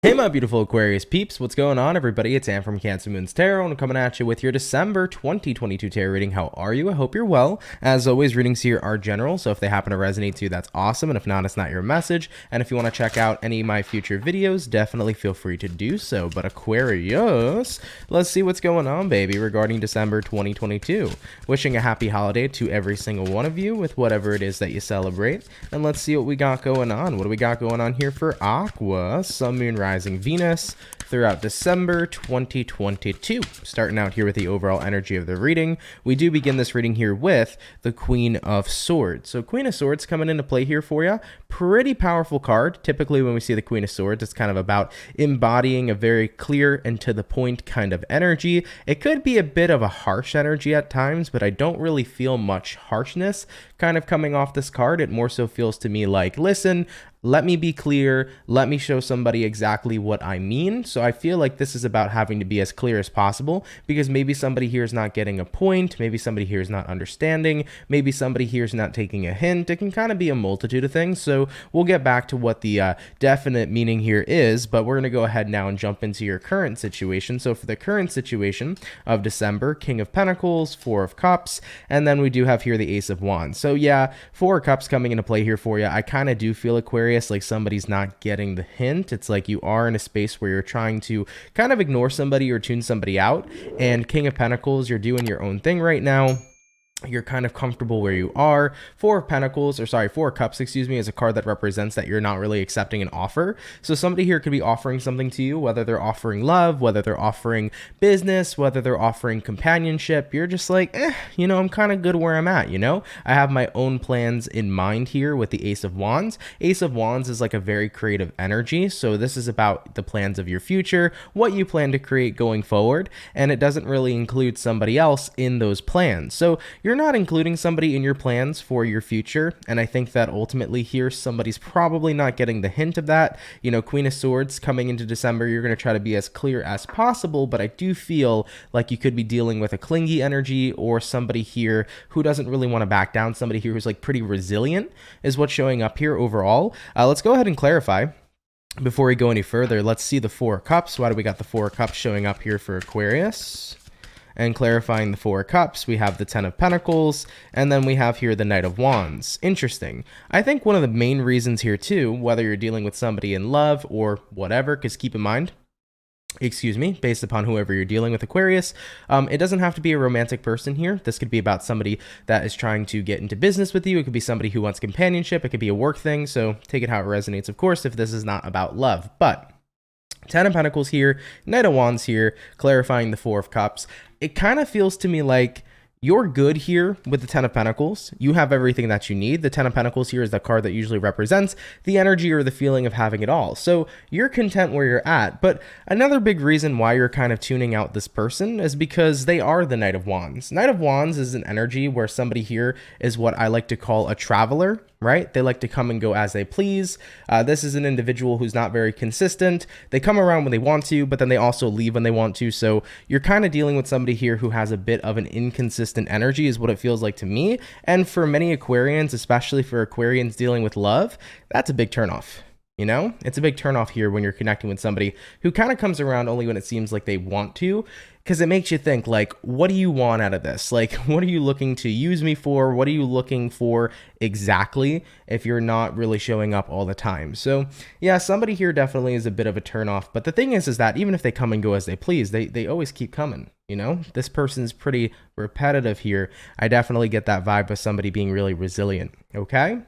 Hey my beautiful Aquarius peeps, what's going on everybody? It's Ann from CancerMoonsTarot and I'm coming at you with your December 2022 tarot reading. How are you? I hope you're well. As always, readings here are general, so if they happen to resonate to you, that's awesome, and if not, it's not your message. And if you want to check out any of my future videos, definitely feel free to do so. But Aquarius, let's see what's going on, baby, regarding December 2022. Wishing a happy holiday to every single one of you with whatever it is that you celebrate. And let's see what we got going on. What do we got going on here for Aqua? Sun, Moon, Rising, Venus throughout December 2022. Starting out here with the overall energy of the reading, we do begin this reading here with the Queen of Swords. So Queen of Swords coming into play here for you. Pretty powerful card. Typically when we see the Queen of Swords, it's kind of about embodying a very clear and to the point kind of energy. It could be a bit of a harsh energy at times, but I don't really feel much harshness kind of coming off this card. It more so feels to me like, listen, let me be clear. Let me show somebody exactly what I mean. So I feel like this is about having to be as clear as possible, because maybe somebody here is not getting a point. Maybe somebody here is not understanding. Maybe somebody here is not taking a hint. It can kind of be a multitude of things. So we'll get back to what the definite meaning here is, but we're going to go ahead now and jump into your current situation. So for the current situation of December, King of Pentacles, Four of Cups, and then we do have here the Ace of Wands. So yeah, Four of Cups coming into play here for you. I kind of do feel Aquarius like somebody's not getting the hint. It's like you are in a space where you're trying to kind of ignore somebody or tune somebody out. And King of Pentacles, you're doing your own thing right now. You're kind of comfortable where you are. Four of Cups, excuse me, is a card that represents that you're not really accepting an offer. So somebody here could be offering something to you, whether they're offering love, whether they're offering business, whether they're offering companionship. You're just like, I'm kind of good where I'm at, I have my own plans in mind here with the Ace of Wands. Ace of Wands is like a very creative energy. So this is about the plans of your future, what you plan to create going forward. And it doesn't really include somebody else in those plans. So you're not including somebody in your plans for your future, and I think that ultimately here somebody's probably not getting the hint of that. Queen of Swords coming into December, you're going to try to be as clear as possible, but I do feel like you could be dealing with a clingy energy or somebody here who doesn't really want to back down. Somebody here who's like pretty resilient is what's showing up here overall. Let's go ahead and clarify. Before we go any further, let's see the Four of Cups. Why do we got the Four of Cups showing up here for Aquarius? And clarifying the Four of Cups, we have the Ten of Pentacles, and then we have here the Knight of Wands. Interesting. I think one of the main reasons here too, whether you're dealing with somebody in love or whatever, because keep in mind, based upon whoever you're dealing with, Aquarius, it doesn't have to be a romantic person here. This could be about somebody that is trying to get into business with you. It could be somebody who wants companionship. It could be a work thing. So take it how it resonates, of course, if this is not about love. But Ten of Pentacles here, Knight of Wands here, clarifying the Four of Cups. It kind of feels to me like you're good here with the Ten of Pentacles. You have everything that you need. The Ten of Pentacles here is the card that usually represents the energy or the feeling of having it all. So you're content where you're at. But another big reason why you're kind of tuning out this person is because they are the Knight of Wands. Knight of Wands is an energy where somebody here is what I like to call a traveler, right? They like to come and go as they please. This is an individual who's not very consistent. They come around when they want to, but then they also leave when they want to. So you're kind of dealing with somebody here who has a bit of an inconsistent energy is what it feels like to me. And for many Aquarians, especially for Aquarians dealing with love, that's a big turnoff. It's a big turnoff here when you're connecting with somebody who kind of comes around only when it seems like they want to, because it makes you think like, what do you want out of this? Like, what are you looking to use me for? What are you looking for exactly if you're not really showing up all the time? So yeah, somebody here definitely is a bit of a turnoff. But the thing is that even if they come and go as they please, they always keep coming. This person's pretty repetitive here. I definitely get that vibe of somebody being really resilient. Okay.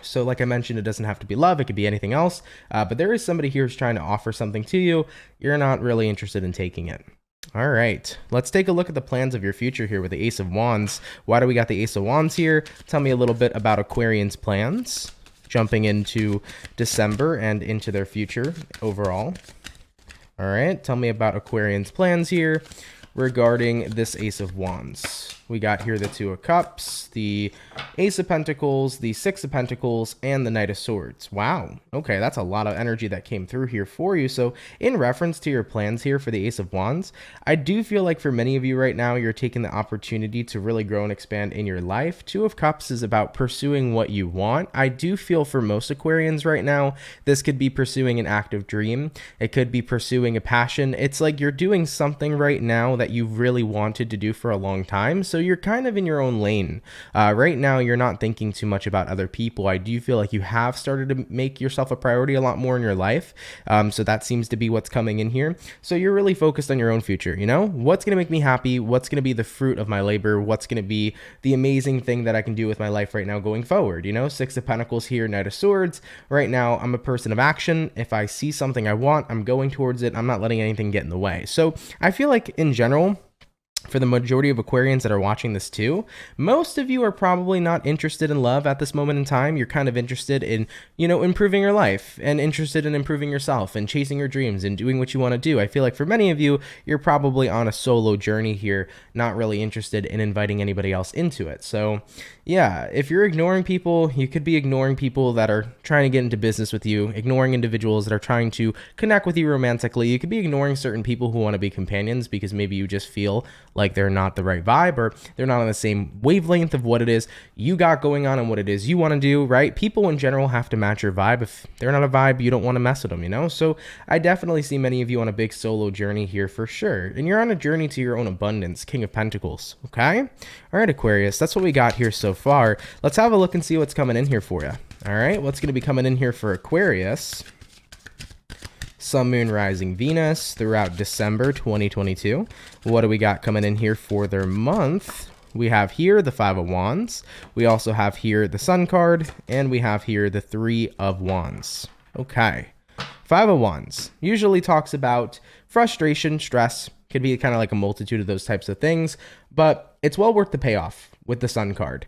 So like I mentioned, it doesn't have to be love. It could be anything else. But there is somebody here who's trying to offer something to you. You're not really interested in taking it. All right, let's take a look at the plans of your future here with the Ace of Wands. Why do we got the Ace of Wands here? Tell me a little bit about Aquarians' plans, jumping into December and into their future overall. All right, tell me about Aquarians' plans here regarding this Ace of Wands. we got here the Two of Cups, the Ace of Pentacles, the Six of Pentacles, and the Knight of Swords. Wow. Okay, that's a lot of energy that came through here for you. So in reference to your plans here for the Ace of Wands, I do feel like for many of you right now, you're taking the opportunity to really grow and expand in your life. Two of Cups is about pursuing what you want. I do feel for most Aquarians right now, this could be pursuing an active dream. It could be pursuing a passion. It's like you're doing something right now that you really wanted to do for a long time. So you're kind of in your own lane. Right now, you're not thinking too much about other people. I do feel like you have started to make yourself a priority a lot more in your life. So that seems to be what's coming in here. So you're really focused on your own future. You know, what's going to make me happy? What's going to be the fruit of my labor? What's going to be the amazing thing that I can do with my life right now going forward? You know, Six of Pentacles here, Knight of Swords. Right now, I'm a person of action. If I see something I want, I'm going towards it. I'm not letting anything get in the way. So I feel like in general, for the majority of Aquarians that are watching this too, most of you are probably not interested in love at this moment in time. You're kind of interested in, you know, improving your life and interested in improving yourself and chasing your dreams and doing what you want to do. I feel like for many of you, you're probably on a solo journey here, not really interested in inviting anybody else into it. So yeah, if you're ignoring people, you could be ignoring people that are trying to get into business with you, ignoring individuals that are trying to connect with you romantically. You could be ignoring certain people who want to be companions because maybe you just feel like they're not the right vibe or they're not on the same wavelength of what it is you got going on and what it is you want to do, right? People in general have to match your vibe. If they're not a vibe, you don't want to mess with them, you know? So I definitely see many of you on a big solo journey here for sure. And you're on a journey to your own abundance, King of Pentacles, okay? All right, Aquarius, that's what we got here so far. Let's have a look and see what's coming in here for you. All right, what's going to be coming in here for Aquarius? Sun, Moon, Rising, Venus throughout December 2022. What do we got coming in here for their month? We have here the Five of Wands. We also have here the Sun card, and we have here the Three of Wands. Okay. Five of Wands usually talks about frustration, stress, could be kind of like a multitude of those types of things, but it's well worth the payoff with the Sun card.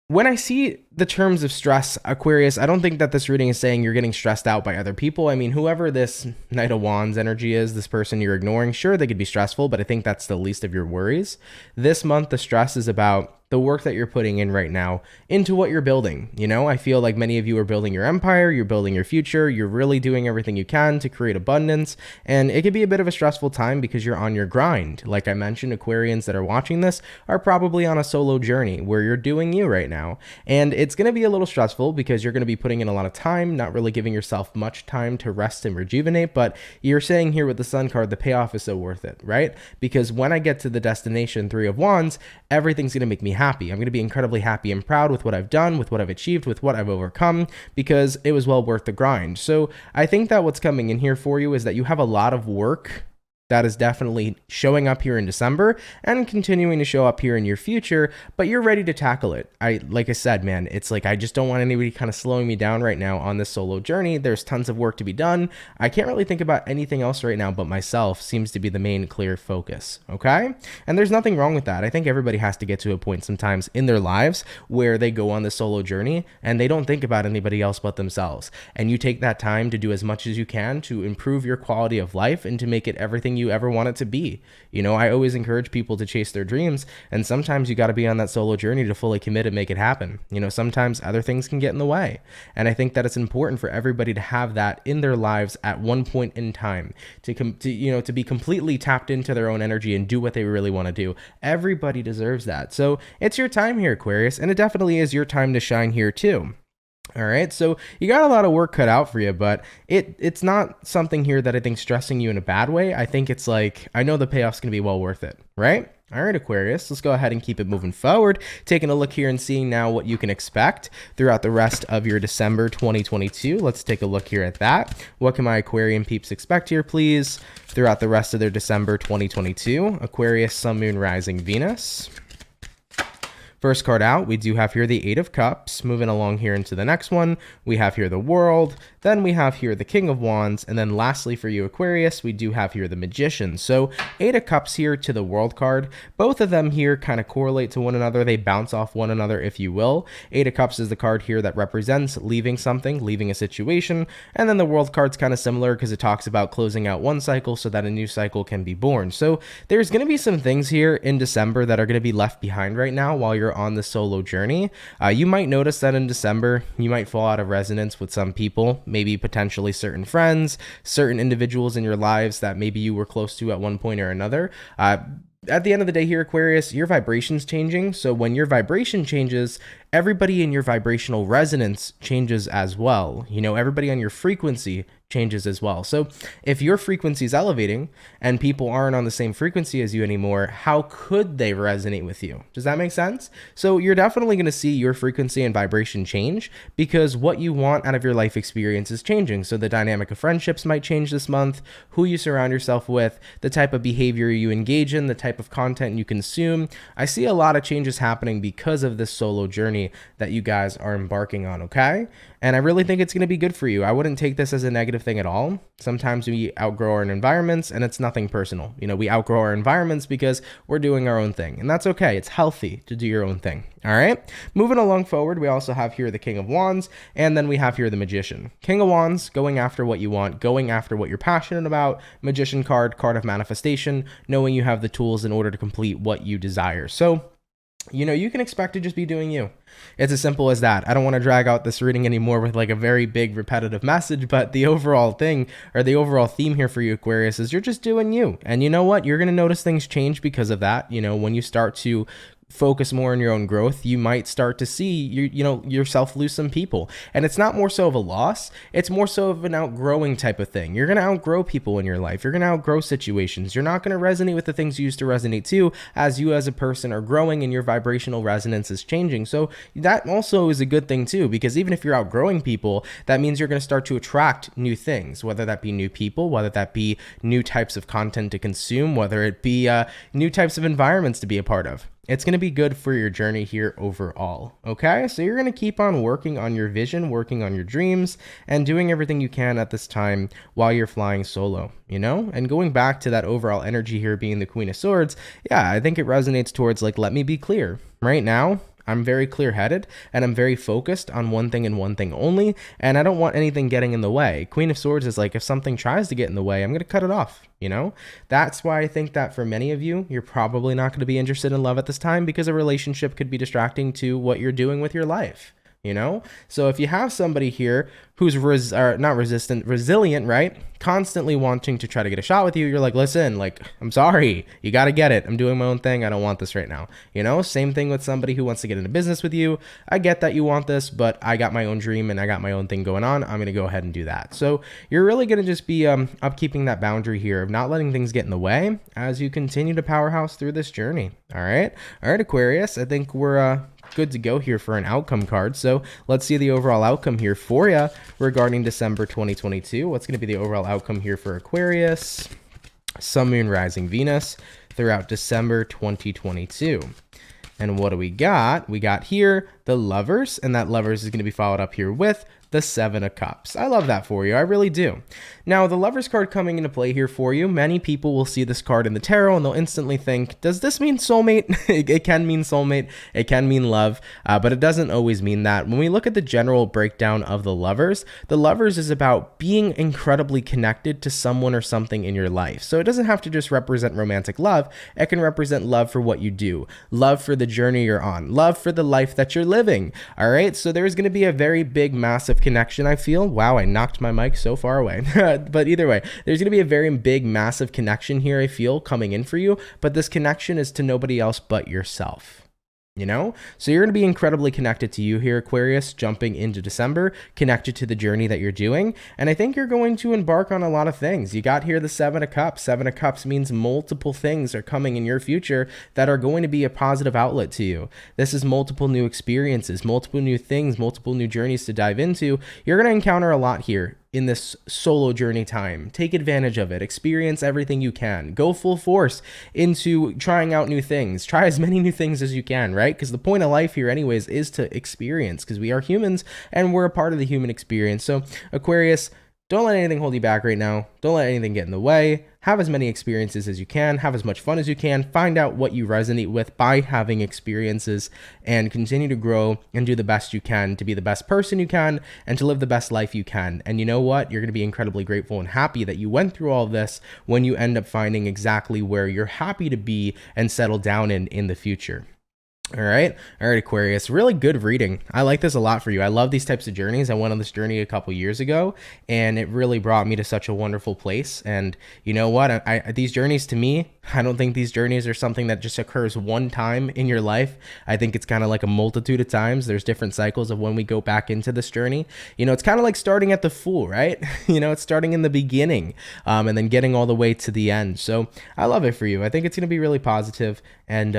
When I see the terms of stress, Aquarius, I don't think that this reading is saying you're getting stressed out by other people. I mean, whoever this Knight of Wands energy is, this person you're ignoring, sure, they could be stressful, but I think that's the least of your worries. This month, the stress is about the work that you're putting in right now into what you're building. You know, I feel like many of you are building your empire, you're building your future, you're really doing everything you can to create abundance, and it could be a bit of a stressful time because you're on your grind. Like I mentioned, Aquarians that are watching this are probably on a solo journey where you're doing you right now, and it's going to be a little stressful because you're going to be putting in a lot of time, not really giving yourself much time to rest and rejuvenate, but you're saying here with the Sun card, the payoff is so worth it, right? Because when I get to the destination, Three of Wands, everything's going to make me happy. I'm going to be incredibly happy and proud with what I've done, with what I've achieved, with what I've overcome, because it was well worth the grind. So I think that what's coming in here for you is that you have a lot of work that is definitely showing up here in December and continuing to show up here in your future, but you're ready to tackle it. Like I said, man, it's like I just don't want anybody kind of slowing me down right now on this solo journey. There's tons of work to be done. I can't really think about anything else right now but myself seems to be the main clear focus, okay? And there's nothing wrong with that. I think everybody has to get to a point sometimes in their lives where they go on the solo journey and they don't think about anybody else but themselves. And you take that time to do as much as you can to improve your quality of life and to make it everything you ever want it to be. You know, I always encourage people to chase their dreams, and sometimes you got to be on that solo journey to fully commit and make it happen. You know, sometimes other things can get in the way, and I think that it's important for everybody to have that in their lives at one point in time to be completely tapped into their own energy and do what they really want to do. Everybody deserves that. So it's your time here, Aquarius, and it definitely is your time to shine here too. All right, so you got a lot of work cut out for you, but it's not something here that I think stressing you in a bad way. I think it's like, I know the payoff's going to be well worth it, right? All right, Aquarius, let's go ahead and keep it moving forward. Taking a look here and seeing now what you can expect throughout the rest of your December 2022. Let's take a look here at that. What can my Aquarian peeps expect here, please, throughout the rest of their December 2022? Aquarius, Sun, Moon, Rising, Venus. First card out, we do have here the Eight of Cups. Moving along here into the next one, we have here the World. Then we have here the King of Wands. And then lastly for you, Aquarius, we do have here the Magician. So Eight of Cups here to the World card. Both of them here kind of correlate to one another. They bounce off one another, if you will. Eight of Cups is the card here that represents leaving something, leaving a situation. And then the World card's kind of similar because it talks about closing out one cycle so that a new cycle can be born. So there's going to be some things here in December that are going to be left behind right now while you're on the solo journey. You might notice that in December, you might fall out of resonance with some people, maybe potentially certain friends, certain individuals in your lives that maybe you were close to at one point or another. At the end of the day here, Aquarius, your vibration's changing. So when your vibration changes, everybody in your vibrational resonance changes as well. You know, everybody on your frequency changes as well. So if your frequency is elevating and people aren't on the same frequency as you anymore, how could they resonate with you? Does that make sense? So you're definitely going to see your frequency and vibration change because what you want out of your life experience is changing. So the dynamic of friendships might change this month, who you surround yourself with, the type of behavior you engage in, the type of content you consume. I see a lot of changes happening because of this solo journey that you guys are embarking on, okay? And I really think it's going to be good for you. I wouldn't take this as a negative thing at all. Sometimes we outgrow our environments and it's nothing personal. You know, we outgrow our environments because we're doing our own thing, and that's okay. It's healthy to do your own thing. All right. Moving along forward, we also have here the King of Wands, and then we have here the Magician. King of Wands, going after what you want, going after what you're passionate about. Magician card, card of manifestation, knowing you have the tools in order to complete what you desire. So, you know, you can expect to just be doing you. It's as simple as that. I don't want to drag out this reading anymore with like a very big repetitive message, but the overall thing or the overall theme here for you, Aquarius, is you're just doing you. And you know what? You're going to notice things change because of that. You know, when you start to focus more on your own growth, you might start to see yourself lose some people. And it's not more so of a loss, it's more so of an outgrowing type of thing. You're going to outgrow people in your life. You're going to outgrow situations. You're not going to resonate with the things you used to resonate to as you as a person are growing and your vibrational resonance is changing. So that also is a good thing too, because even if you're outgrowing people, that means you're going to start to attract new things, whether that be new people, whether that be new types of content to consume, whether it be new types of environments to be a part of. It's going to be good for your journey here overall, okay? So you're going to keep on working on your vision, working on your dreams, and doing everything you can at this time while you're flying solo, you know? And going back to that overall energy here being the Queen of Swords, yeah, I think it resonates towards like, let me be clear. Right now, I'm very clear-headed and I'm very focused on one thing and one thing only, and I don't want anything getting in the way. Queen of Swords is like, if something tries to get in the way, I'm going to cut it off, you know? That's why I think that for many of you, you're probably not going to be interested in love at this time because a relationship could be distracting to what you're doing with your life. You know, so if you have somebody here who's resilient, right? Constantly wanting to try to get a shot with you, you're like, listen, like, I'm sorry, you got to get it. I'm doing my own thing. I don't want this right now. You know, same thing with somebody who wants to get into business with you. I get that you want this, but I got my own dream and I got my own thing going on. I'm going to go ahead and do that. So you're really going to just be upkeeping that boundary here of not letting things get in the way as you continue to powerhouse through this journey. All right, Aquarius, I think we're good to go here for an outcome card. So let's see the overall outcome here for you regarding December 2022. What's going to be the overall outcome here for Aquarius, Sun, Moon, Rising, Venus throughout December 2022? And what do we got? We got here the Lovers, and that Lovers is going to be followed up here with the Seven of Cups. I love that for you. I really do. Now, the Lovers card coming into play here for you, many people will see this card in the tarot and they'll instantly think, does this mean soulmate? It can mean soulmate. It can mean love, but it doesn't always mean that. When we look at the general breakdown of the Lovers is about being incredibly connected to someone or something in your life. So it doesn't have to just represent romantic love. It can represent love for what you do, love for the journey you're on, love for the life that you're living. All right. So there's going to be a very big, massive connection, I feel. Wow, I knocked my mic so far away. But either way, there's going to be a very big, massive connection here, I feel, coming in for you. But this connection is to nobody else but yourself. You know, so you're going to be incredibly connected to you here, Aquarius, jumping into December, connected to the journey that you're doing. And I think you're going to embark on a lot of things. You got here the Seven of Cups. Seven of Cups means multiple things are coming in your future that are going to be a positive outlet to you. This is multiple new experiences, multiple new things, multiple new journeys to dive into. You're going to encounter a lot here in this solo journey time. Take advantage of it. Experience everything you can. Go full force into trying out new things. Try as many new things as you can, right? Because the point of life here anyways is to experience, because we are humans and we're a part of the human experience. So Aquarius, don't let anything hold you back right now. Don't let anything get in the way. Have as many experiences as you can. Have as much fun as you can. Find out what you resonate with by having experiences, and continue to grow and do the best you can to be the best person you can and to live the best life you can. And you know what? You're going to be incredibly grateful and happy that you went through all of this when you end up finding exactly where you're happy to be and settle down in the future. All right, Aquarius, really good reading. I like this a lot for you. I love these types of journeys. I went on this journey a couple years ago, and it really brought me to such a wonderful place. And you know what? These journeys, to me, I don't think these journeys are something that just occurs one time in your life. I think it's kind of like a multitude of times. There's different cycles of when we go back into this journey. You know, it's kind of like starting at the Fool, right? You know, it's starting in the beginning, and then getting all the way to the end. So I love it for you. I think it's going to be really positive, and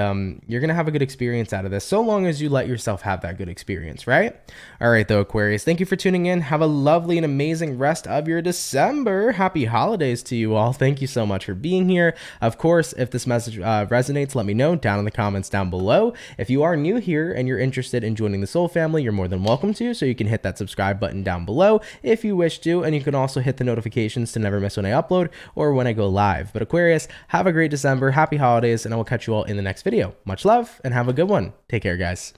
you're going to have a good experience out of this, so long as you let yourself have that good experience, right? All right, though, Aquarius, thank you for tuning in. Have a lovely and amazing rest of your December. Happy holidays to you all. Thank you so much for being here. Of course, if this message resonates, let me know down in the comments down below. If you are new here and you're interested in joining the Soul Family, you're more than welcome to, so you can hit that subscribe button down below if you wish to, and you can also hit the notifications to never miss when I upload or when I go live. But Aquarius, have a great December, happy holidays, and I will catch you all in the next video. Much love and have a good one. Take care, guys.